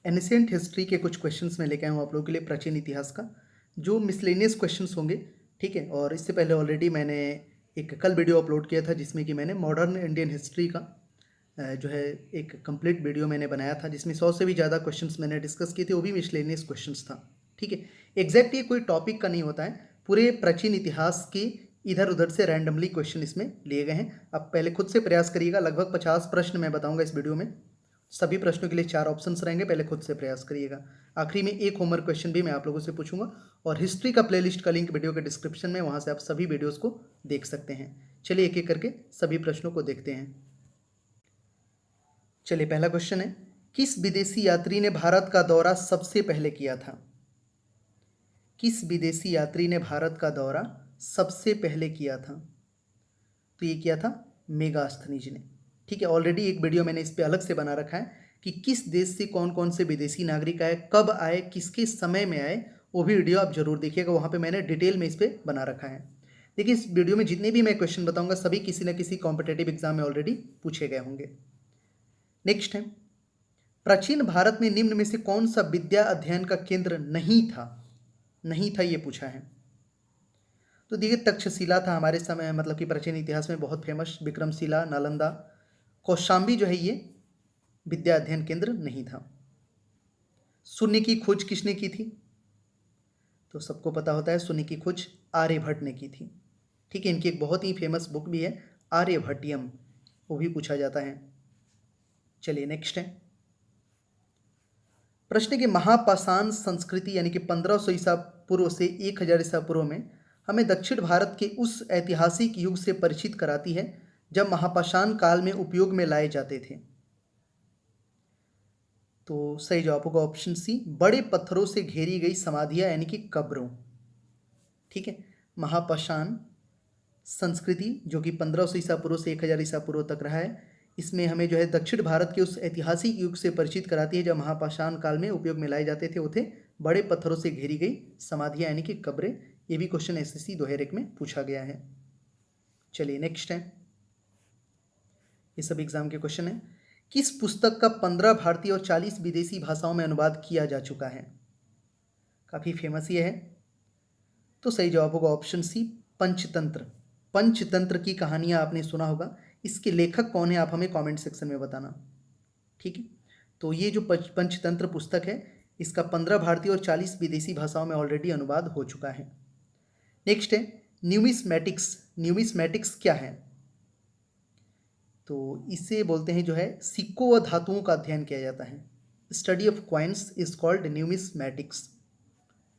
Ancient history के कुछ questions मैं लेके आया हूँ आप लोगों के लिए, प्राचीन इतिहास का, जो मिसलेनियस क्वेश्चंस होंगे। ठीक है, और इससे पहले ऑलरेडी मैंने एक कल वीडियो अपलोड किया था जिसमें कि मैंने मॉडर्न इंडियन हिस्ट्री का जो है एक कंप्लीट वीडियो मैंने बनाया था, जिसमें 100 से भी ज़्यादा क्वेश्चंस मैंने डिस्कस किए थे, वो भी मिसलेनियस क्वेश्चंस था। ठीक है, एग्जैक्ट ये कोई टॉपिक का नहीं होता है, पूरे प्राचीन इतिहास के इधर उधर से रैंडमली क्वेश्चन इसमें लिए गए हैं। आप पहले खुद से प्रयास करिएगा, लगभग 50 प्रश्न मैं बताऊंगा इस वीडियो में। सभी प्रश्नों के लिए 4 ऑप्शंस रहेंगे, पहले खुद से प्रयास करिएगा। आखिरी में एक होमवर्क क्वेश्चन भी मैं आप लोगों से पूछूंगा, और हिस्ट्री का प्लेलिस्ट का लिंक वीडियो के डिस्क्रिप्शन में, वहां से आप सभी वीडियोस को देख सकते हैं। चलिए एक एक करके सभी प्रश्नों को देखते हैं। चलिए पहला क्वेश्चन है, किस विदेशी यात्री ने भारत का दौरा सबसे पहले किया था? किस विदेशी यात्री ने भारत का दौरा सबसे पहले किया था? तो ये किया था मेगास्थनीज ने। ठीक है, ऑलरेडी एक वीडियो मैंने इस पर अलग से बना रखा है कि किस देश से कौन कौन से विदेशी नागरिक आए, कब आए, किसके समय में आए, वो भी वीडियो आप जरूर देखिएगा, वहाँ पे मैंने डिटेल में इस पर बना रखा है। देखिए इस वीडियो में जितने भी मैं क्वेश्चन बताऊंगा सभी किसी न किसी कॉम्पिटेटिव एग्जाम में ऑलरेडी पूछे गए होंगे। नेक्स्ट है, प्राचीन भारत में निम्न में से कौन सा विद्या अध्ययन का केंद्र नहीं था? नहीं था ये पूछा है। तो देखिए तक्षशिला था हमारे समय, मतलब कि प्राचीन इतिहास में बहुत फेमस। विक्रमशिला, नालंदा, कौशाम्बी जो है ये विद्या अध्ययन केंद्र नहीं था। शून्य की खोज किसने की थी? तो सबको पता होता है शून्य की खोज आर्यभट्ट ने की थी। ठीक है, इनकी एक बहुत ही फेमस बुक भी है आर्यभट्टियम, वो भी पूछा जाता है। चलिए नेक्स्ट है, प्रश्न के महापाषाण संस्कृति यानी कि 1500 ईसा पूर्व से 1000 ईसा पूर्व में हमें दक्षिण भारत के उस ऐतिहासिक युग से परिचित कराती है जब महापाषाण काल में उपयोग में लाए जाते थे। तो सही जवाब होगा ऑप्शन सी, बड़े पत्थरों से घेरी गई समाधियां यानी कि कब्रों। ठीक है, महापाषाण संस्कृति जो कि 1500 ईसा पूर्व से 1000 ईसा पूर्व तक रहा है, इसमें हमें जो है दक्षिण भारत के उस ऐतिहासिक युग से परिचित कराती है जब महापाषाण काल में उपयोग में लाए जाते थे। वो थे बड़े पत्थरों से घेरी गई समाधियां यानी कि कब्रें। ये भी क्वेश्चन एसएससी 2001 में पूछा गया है। चलिए नेक्स्ट है, ये सब एग्जाम के क्वेश्चन है, किस पुस्तक का 15 भारतीय और 40 विदेशी भाषाओं में अनुवाद किया जा चुका है? काफी फेमस ये है। तो सही जवाब होगा ऑप्शन सी, पंचतंत्र। पंचतंत्र की कहानियां आपने सुना होगा, इसके लेखक कौन है आप हमें कमेंट सेक्शन में बताना। ठीक है, तो ये जो पंचतंत्र पुस्तक है इसका 15 भारतीय और 40 विदेशी भाषाओं में ऑलरेडी अनुवाद हो चुका है। नेक्स्ट है, न्यूमिस्मैटिक्स। न्यूमिस्मैटिक्स क्या है? तो इसे बोलते हैं जो है सिक्कों व धातुओं का अध्ययन किया जाता है। Study of coins is called numismatics.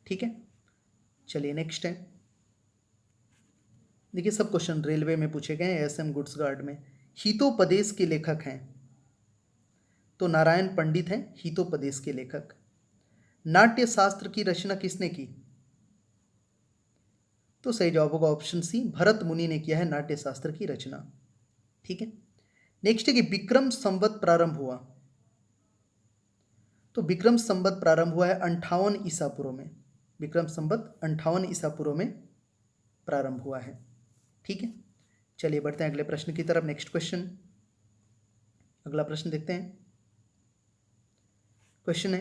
ठीक है, चलिए नेक्स्ट है, देखिए सब क्वेश्चन रेलवे में पूछे गए हैं, एसएम गुड्स गार्ड में। हितोपदेश के लेखक हैं? तो नारायण पंडित हैं हितोपदेश के लेखक। नाट्य शास्त्र की रचना किसने की? तो सही जवाब होगा ऑप्शन सी, भरत मुनि ने किया है नाट्य शास्त्र की रचना। ठीक है, नेक्स्ट है कि विक्रम संवत प्रारंभ हुआ? तो विक्रम संवत प्रारंभ हुआ है 58 ईसा पूर्व में। विक्रम संवत 58 ईसा पूर्व में प्रारंभ हुआ है। ठीक है, चलिए बढ़ते हैं अगले प्रश्न की तरफ। नेक्स्ट क्वेश्चन, अगला प्रश्न देखते हैं। क्वेश्चन है,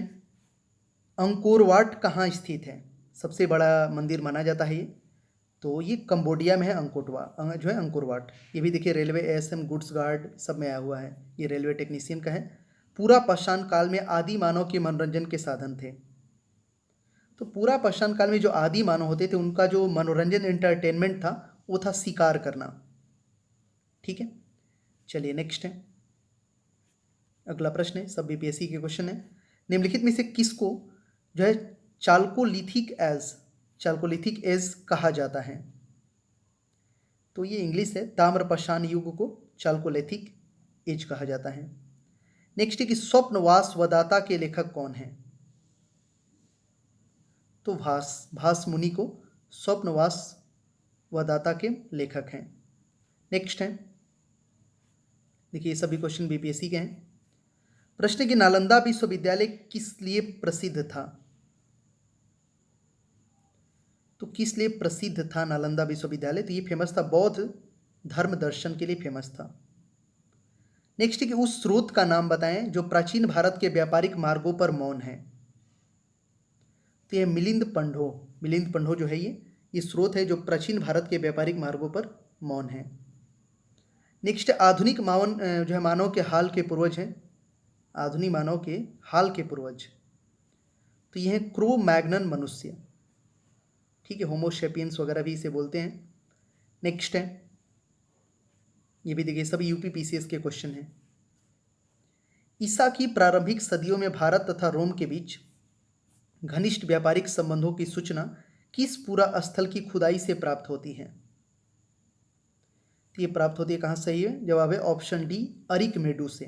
अंकोर वाट कहाँ स्थित है? सबसे बड़ा मंदिर माना जाता है ये, तो ये कंबोडिया में है। जो है अंकोर वाट, ये भी देखिए रेलवे एएसएम गुड्स गार्ड सब में आया हुआ है, ये रेलवे टेक्नीशियन का है। पूरा पाषाण काल में आदि मानव के मनोरंजन के साधन थे। तो पूरा पाषाण काल में जो आदि मानव होते थे उनका जो मनोरंजन एंटरटेनमेंट था वो था शिकार करना। ठीक है, चलिए नेक्स्ट है, अगला प्रश्न है, सब बीपीएससी के क्वेश्चन है। निम्नलिखित में से किसको जो है चाल्कोलिथिक एज कहा जाता है? तो ये इंग्लिश है, ताम्रपाषाण युग को चाल्कोलिथिक एज कहा जाता है। नेक्स्ट है कि स्वप्नवास वदाता के लेखक कौन है? तो भास मुनि को स्वप्नवास वदाता के लेखक हैं। नेक्स्ट है, देखिए ये सभी क्वेश्चन बीपीएससी के हैं। प्रश्न की नालंदा विश्वविद्यालय किस लिए प्रसिद्ध था? तो किस लिए प्रसिद्ध था नालंदा विश्वविद्यालय? तो ये फेमस था बौद्ध धर्म दर्शन के लिए फेमस था। नेक्स्ट है कि उस स्रोत का नाम बताएं जो प्राचीन भारत के व्यापारिक मार्गों पर मौन है। तो ये मिलिंद पंढो जो है ये स्रोत है जो प्राचीन भारत के व्यापारिक मार्गों पर मौन है। नेक्स्ट आधुनिक जो है मानव के हाल के पूर्वज हैं, आधुनिक मानव के हाल के पूर्वज, तो ये है क्रो मैग्नन मनुष्य, ठीक है, होमोसेपियंस वगैरह भी इसे बोलते हैं। नेक्स्ट है, ये भी देखिए सभी यूपी पीसीएस के क्वेश्चन हैं। ईसा की प्रारंभिक सदियों में भारत तथा रोम के बीच घनिष्ठ व्यापारिक संबंधों की सूचना किस पूरा स्थल की खुदाई से प्राप्त होती है? तो ये प्राप्त होती है कहां? सही है, जवाब है ऑप्शन डी, अरिकमेडू से।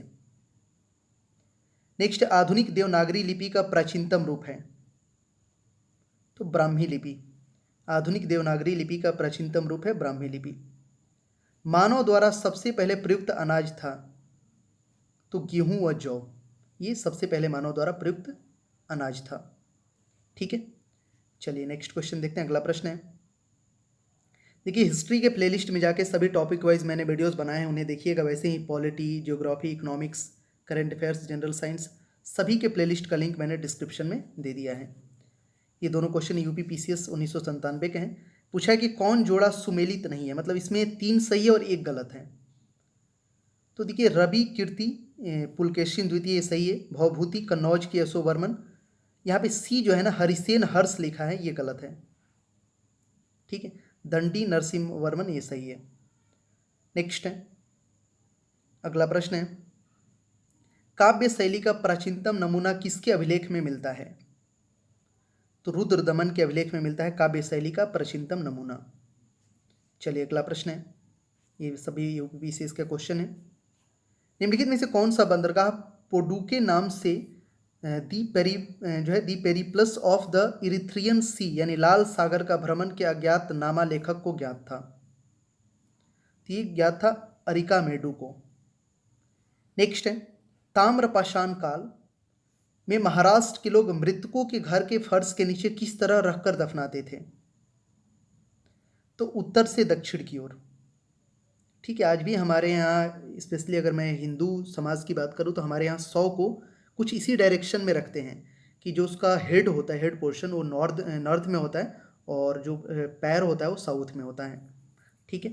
नेक्स्ट, आधुनिक देवनागरी लिपि का प्राचीनतम रूप है? तो ब्राह्मी लिपि। आधुनिक देवनागरी लिपि का प्राचीनतम रूप है ब्राह्मी लिपि। मानव द्वारा सबसे पहले प्रयुक्त अनाज था? तो गेहूं व जौ, ये सबसे पहले मानव द्वारा प्रयुक्त अनाज था। ठीक है, चलिए नेक्स्ट क्वेश्चन देखते हैं। अगला प्रश्न है, देखिए हिस्ट्री के प्लेलिस्ट में जाके सभी टॉपिक वाइज मैंने वीडियोस बनाए हैं, उन्हें देखिएगा। वैसे ही polity, geography, economics, current affairs, general science, सभी के प्लेलिस्ट का लिंक मैंने डिस्क्रिप्शन में दे दिया है। ये दोनों क्वेश्चन यूपी पीसीएस 1997 के हैं। पूछा है कि कौन जोड़ा सुमेलित नहीं है, मतलब इसमें 3 सही है और 1 गलत है। तो देखिए रवि कीर्ति पुलकेशिन द्वितीय सही है, भवभूति कन्नौज की यशोवर्मन। यहाँ पे सी जो है ना हरिसेन हर्ष लिखा है, ये गलत है। ठीक है, दंडी नरसिंह वर्मन ये सही है। नेक्स्ट है, अगला प्रश्न है, काव्य शैली का प्राचीनतम नमूना किसके अभिलेख में मिलता है? तो रुद्रदमन के अभिलेख में मिलता है काव्य शैली का प्राचीनतम नमूना। चलिए अगला प्रश्न है, ये सभी यूपीपीसीएस का क्वेश्चन है। निम्नलिखित में से कौन सा बंदरगाह पोडुके नाम से दी पेरिप्लस ऑफ द इरिथ्रियन सी यानी लाल सागर का भ्रमण के अज्ञात नामा लेखक को ज्ञात था? ये ज्ञात था अरिकामेडू को। नेक्स्ट है, ताम्रपाषाण काल में महाराष्ट्र के लोग मृतकों के घर के फर्श के नीचे किस तरह रखकर दफनाते थे? तो उत्तर से दक्षिण की ओर। ठीक है, आज भी हमारे यहाँ स्पेशली अगर मैं हिंदू समाज की बात करूँ तो हमारे यहाँ 100 को कुछ इसी डायरेक्शन में रखते हैं कि जो उसका हेड होता है, हेड पोर्शन, वो नॉर्थ में होता है और जो पैर होता है वो साउथ में होता है। ठीक है,